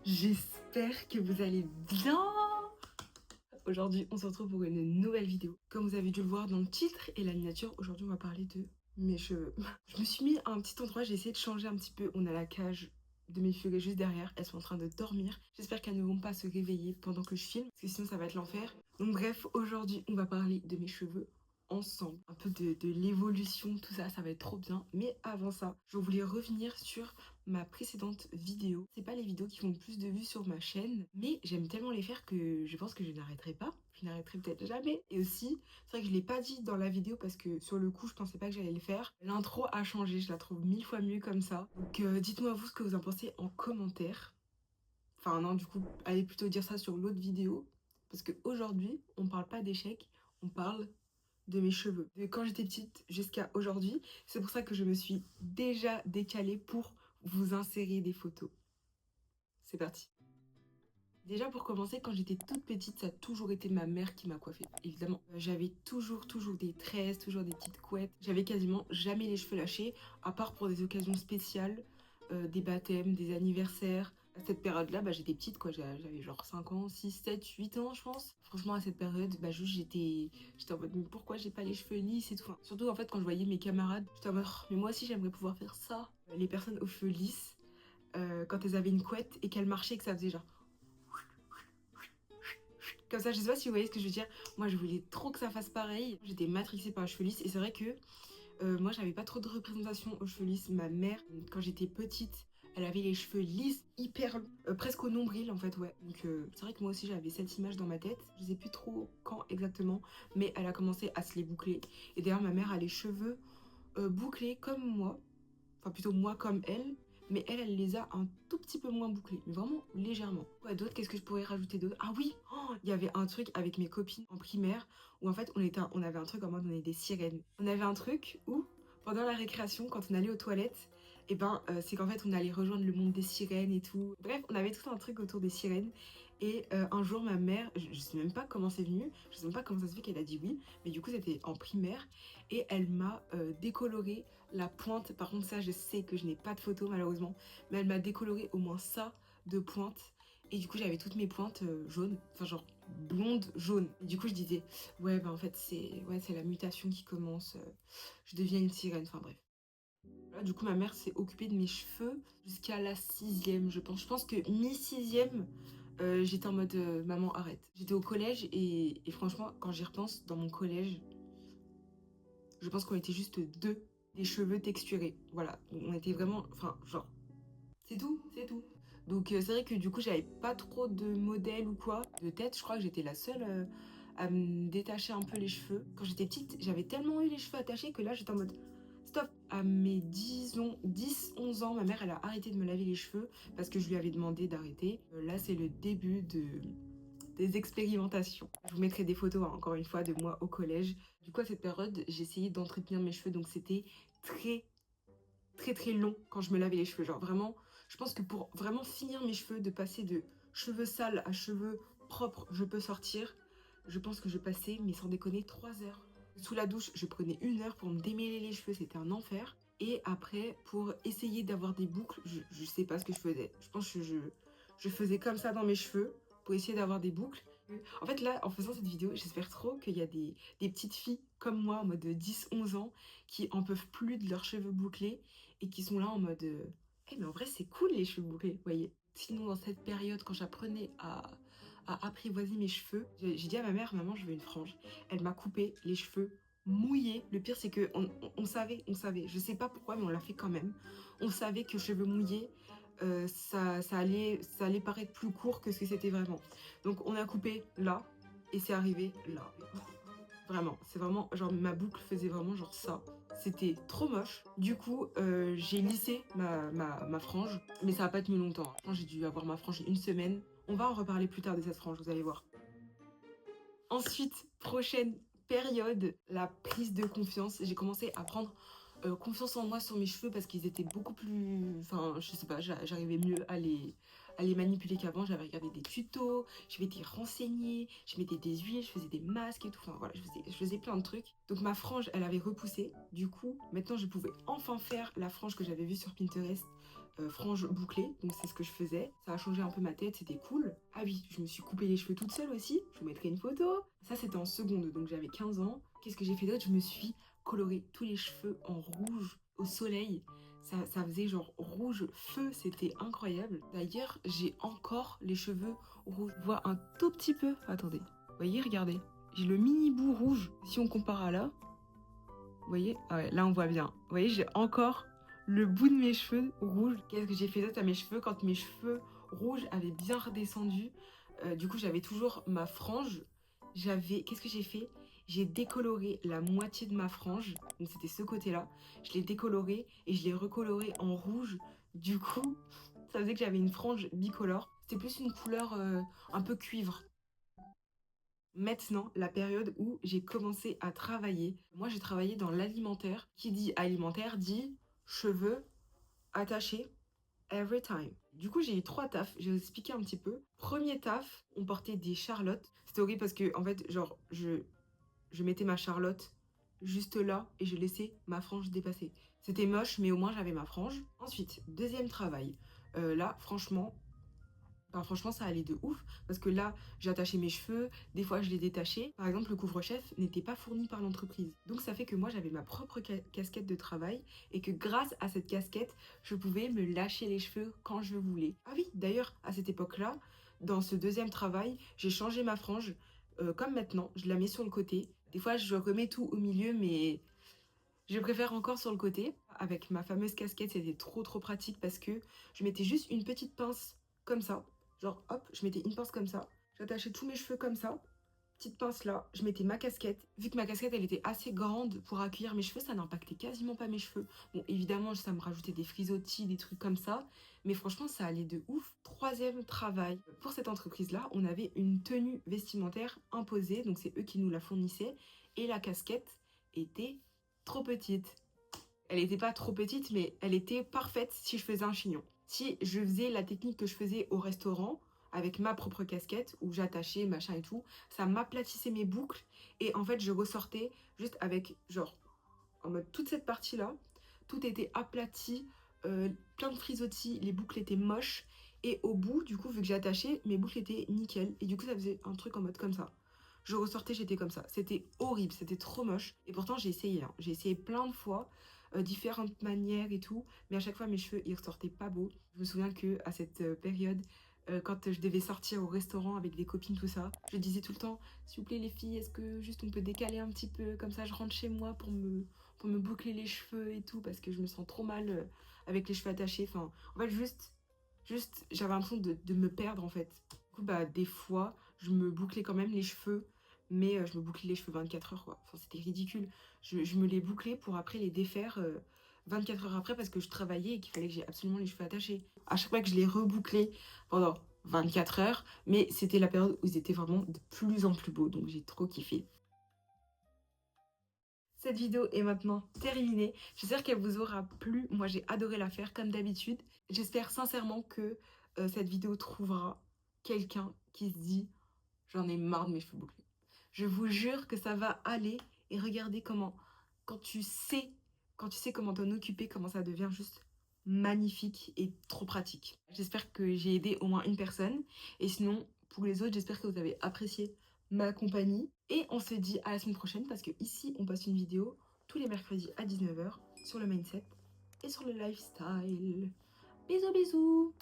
J'espère que vous allez bien. Aujourd'hui, on se retrouve pour une nouvelle vidéo. Comme vous avez dû le voir dans le titre et la miniature, aujourd'hui, on va parler de mes cheveux. Je me suis mis à un petit endroit, j'ai essayé de changer un petit peu. On a la cage de mes furets juste derrière, elles sont en train de dormir. J'espère qu'elles ne vont pas se réveiller pendant que je filme, parce que sinon ça va être l'enfer. Donc bref, aujourd'hui, on va parler de mes cheveux ensemble, un peu de l'évolution, tout ça, ça va être trop bien. Mais avant ça, je voulais revenir sur ma précédente vidéo. C'est pas les vidéos qui font le plus de vues sur ma chaîne, mais j'aime tellement les faire que je pense que je n'arrêterai pas. Je n'arrêterai peut-être jamais. Et aussi, c'est vrai que je l'ai pas dit dans la vidéo parce que sur le coup, je pensais pas que j'allais le faire. L'intro a changé, je la trouve 1000 fois mieux comme ça. Donc dites-moi vous ce que vous en pensez en commentaire. Enfin non, du coup, allez plutôt dire ça sur l'autre vidéo. Parce qu'aujourd'hui, on parle pas d'échecs, on parle de mes cheveux. De quand j'étais petite jusqu'à aujourd'hui. C'est pour ça que je me suis déjà décalée pour vous insérer des photos. C'est parti. Déjà pour commencer, quand j'étais toute petite, ça a toujours été ma mère qui m'a coiffée. Évidemment, j'avais toujours des tresses, toujours des petites couettes. J'avais quasiment jamais les cheveux lâchés, à part pour des occasions spéciales, des baptêmes, des anniversaires. À cette période-là, j'étais petite, quoi. J'avais genre 5 ans, 6, 7, 8 ans, je pense. Franchement, à cette période, juste j'étais en mode, mais pourquoi j'ai pas les cheveux lisses et tout. Enfin, surtout, en fait, quand je voyais mes camarades, j'étais en mode, oh, mais moi aussi, j'aimerais pouvoir faire ça. Les personnes aux cheveux lisses, quand elles avaient une couette et qu'elles marchaient, que ça faisait genre comme ça, je sais pas si vous voyez ce que je veux dire. Moi, je voulais trop que ça fasse pareil. J'étais matrixée par les cheveux lisses. Et c'est vrai que moi, j'avais pas trop de représentation aux cheveux lisses. Ma mère, quand j'étais petite, elle avait les cheveux lisses, hyper longs, presque au nombril en fait, ouais. Donc c'est vrai que moi aussi, j'avais cette image dans ma tête. Je sais plus trop quand exactement, mais elle a commencé à se les boucler. Et d'ailleurs, ma mère a les cheveux bouclés comme moi. Enfin, plutôt moi comme elle. Mais elle les a un tout petit peu moins bouclés, mais vraiment légèrement. Quoi d'autre? Qu'est-ce que je pourrais rajouter d'autre? Ah oui, oh, il y avait un truc avec mes copines en primaire où en fait on avait un truc en mode on est des sirènes. On avait un truc où pendant la récréation, quand on allait aux toilettes, c'est qu'en fait on allait rejoindre le monde des sirènes et tout. Bref, on avait tout un truc autour des sirènes. Et un jour ma mère, je sais même pas comment c'est venu, je sais même pas comment ça se fait qu'elle a dit oui, mais du coup c'était en primaire et elle m'a décoloré la pointe. Par contre ça je sais que je n'ai pas de photo malheureusement, mais elle m'a décoloré au moins ça de pointe. Et du coup j'avais toutes mes pointes jaunes, enfin genre blonde jaune. Et du coup je disais ouais en fait c'est la mutation qui commence, je deviens une sirène, enfin bref. Là, du coup ma mère s'est occupée de mes cheveux jusqu'à la 6e je pense. Je pense que mi-6e j'étais en mode maman arrête. J'étais au collège et franchement quand j'y repense dans mon collège, je pense qu'on était juste deux, des cheveux texturés. Voilà, on était vraiment, enfin genre, c'est tout, c'est tout. Donc c'est vrai que du coup j'avais pas trop de modèles ou quoi. De tête, je crois que j'étais la seule à me détacher un peu les cheveux. Quand j'étais petite, j'avais tellement eu les cheveux attachés que là j'étais en mode stop. À mes 10, 11 ans, ma mère elle a arrêté de me laver les cheveux parce que je lui avais demandé d'arrêter. Là c'est le début des expérimentations. Je vous mettrai des photos, hein, encore une fois, de moi au collège. Du coup, à cette période, j'essayais d'entretenir mes cheveux, donc c'était très long quand je me lavais les cheveux. Genre vraiment, je pense que pour vraiment finir mes cheveux, de passer de cheveux sales à cheveux propres, je peux sortir. Je pense que je passais, mais sans déconner, 3 heures. Sous la douche, je prenais 1 heure pour me démêler les cheveux, c'était un enfer. Et après, pour essayer d'avoir des boucles, je sais pas ce que je faisais. Je pense que je faisais comme ça dans mes cheveux pour essayer d'avoir des boucles. En fait, là, en faisant cette vidéo, j'espère trop qu'il y a des petites filles comme moi, en mode de 10-11 ans, qui en peuvent plus de leurs cheveux bouclés et qui sont là en mode Eh, mais en vrai, c'est cool les cheveux bouclés, vous voyez. Sinon, dans cette période, quand j'apprenais à apprivoiser mes cheveux, j'ai dit à ma mère, maman, je veux une frange. Elle m'a coupé les cheveux mouillés. Le pire, c'est que on savait. Je sais pas pourquoi, mais on l'a fait quand même. On savait que cheveux mouillés, ça allait paraître plus court que ce que c'était vraiment. Donc, on a coupé là et c'est arrivé là. Vraiment, c'est vraiment, genre ma boucle faisait vraiment genre ça. C'était trop moche. Du coup, j'ai lissé ma frange, mais ça a pas tenu longtemps. Je pense que j'ai dû avoir ma frange 1 semaine. On va en reparler plus tard de cette frange, vous allez voir. Ensuite, prochaine période, la prise de confiance. J'ai commencé à prendre confiance en moi sur mes cheveux parce qu'ils étaient beaucoup plus... Enfin, je sais pas, j'arrivais mieux à les manipuler qu'avant. J'avais regardé des tutos, je m'étais renseignée, je mettais des huiles, je faisais des masques et tout. Enfin voilà, je faisais plein de trucs. Donc ma frange, elle avait repoussé. Du coup, maintenant, je pouvais enfin faire la frange que j'avais vue sur Pinterest franges bouclées, donc c'est ce que je faisais. Ça a changé un peu ma tête, c'était cool. Ah oui, je me suis coupé les cheveux toute seule aussi, je vous mettrai une photo. Ça c'était en seconde, donc j'avais 15 ans. Qu'est-ce que j'ai fait d'autre? Je me suis coloré tous les cheveux en rouge au soleil. Ça faisait genre rouge feu, c'était incroyable. D'ailleurs, j'ai encore les cheveux rouges. Je vois un tout petit peu, attendez, vous voyez, regardez. J'ai le mini bout rouge, si on compare à là. Vous voyez? Ah ouais, là on voit bien. Vous voyez, j'ai encore le bout de mes cheveux rouges. Qu'est-ce que j'ai fait d'autre à mes cheveux quand mes cheveux rouges avaient bien redescendu? Du coup, j'avais toujours ma frange. Qu'est-ce que j'ai fait? J'ai décoloré la moitié de ma frange. Donc c'était ce côté-là. Je l'ai décoloré et je l'ai recoloré en rouge. Du coup, ça faisait que j'avais une frange bicolore. C'était plus une couleur un peu cuivre. Maintenant, la période où j'ai commencé à travailler. Moi, j'ai travaillé dans l'alimentaire. Qui dit alimentaire dit cheveux attachés every time. Du coup, j'ai eu 3 tafs. Je vais vous expliquer un petit peu. Premier taf, on portait des charlottes. C'était horrible parce que, en fait, genre, je mettais ma charlotte juste là et je laissais ma frange dépasser. C'était moche, mais au moins j'avais ma frange. Ensuite, deuxième travail. Là, franchement, enfin, franchement, ça allait de ouf parce que là, j'ai attaché mes cheveux, des fois je les détachais. Par exemple, le couvre-chef n'était pas fourni par l'entreprise. Donc ça fait que moi, j'avais ma propre casquette de travail et que grâce à cette casquette, je pouvais me lâcher les cheveux quand je voulais. Ah oui, d'ailleurs, à cette époque-là, dans ce deuxième travail, j'ai changé ma frange. Comme maintenant, je la mets sur le côté. Des fois, je remets tout au milieu, mais je préfère encore sur le côté. Avec ma fameuse casquette, c'était trop pratique parce que je mettais juste une petite pince comme ça. Genre, hop, je mettais une pince comme ça. J'attachais tous mes cheveux comme ça. Petite pince là, je mettais ma casquette. Vu que ma casquette, elle était assez grande pour accueillir mes cheveux, ça n'impactait quasiment pas mes cheveux. Bon, évidemment, ça me rajoutait des frisottis, des trucs comme ça. Mais franchement, ça allait de ouf. Troisième travail. Pour cette entreprise-là, on avait une tenue vestimentaire imposée. Donc, c'est eux qui nous la fournissaient. Et la casquette était trop petite. Elle n'était pas trop petite, mais elle était parfaite si je faisais un chignon. Si je faisais la technique que je faisais au restaurant, avec ma propre casquette, où j'attachais, machin et tout, ça m'aplatissait mes boucles, et en fait, je ressortais juste avec, genre, en mode toute cette partie-là, tout était aplati, plein de frisottis, les boucles étaient moches, et au bout, du coup, vu que j'ai attaché, mes boucles étaient nickel, et du coup, ça faisait un truc en mode comme ça. Je ressortais, j'étais comme ça. C'était horrible, c'était trop moche. Et pourtant, j'ai essayé. Hein. J'ai essayé plein de fois, différentes manières et tout. Mais à chaque fois, mes cheveux, ils ressortaient pas beaux. Je me souviens que à cette période, quand je devais sortir au restaurant avec des copines, tout ça, je disais tout le temps, s'il vous plaît les filles, est-ce que juste on peut décaler un petit peu, comme ça je rentre chez moi pour me boucler les cheveux et tout, parce que je me sens trop mal avec les cheveux attachés. Enfin, en fait, juste j'avais l'impression de me perdre en fait. Du coup, bah, des fois, je me bouclais quand même les cheveux, mais je me bouclais les cheveux 24 heures, quoi. Enfin, c'était ridicule. Je me les bouclais pour après les défaire 24 heures après parce que je travaillais et qu'il fallait que j'ai absolument les cheveux attachés. À chaque fois que je les rebouclais pendant 24 heures, mais c'était la période où ils étaient vraiment de plus en plus beaux, donc j'ai trop kiffé. Cette vidéo est maintenant terminée. J'espère qu'elle vous aura plu. Moi, j'ai adoré la faire comme d'habitude. J'espère sincèrement que cette vidéo trouvera quelqu'un qui se dit j'en ai marre de mes cheveux bouclés. Je vous jure que ça va aller et regardez comment, quand tu sais, quand tu sais comment t'en occuper, comment ça devient juste magnifique et trop pratique. J'espère que j'ai aidé au moins une personne et sinon, pour les autres, j'espère que vous avez apprécié ma compagnie et on se dit à la semaine prochaine parce que ici, on poste une vidéo tous les mercredis à 19 h sur le mindset et sur le lifestyle. Bisous bisous.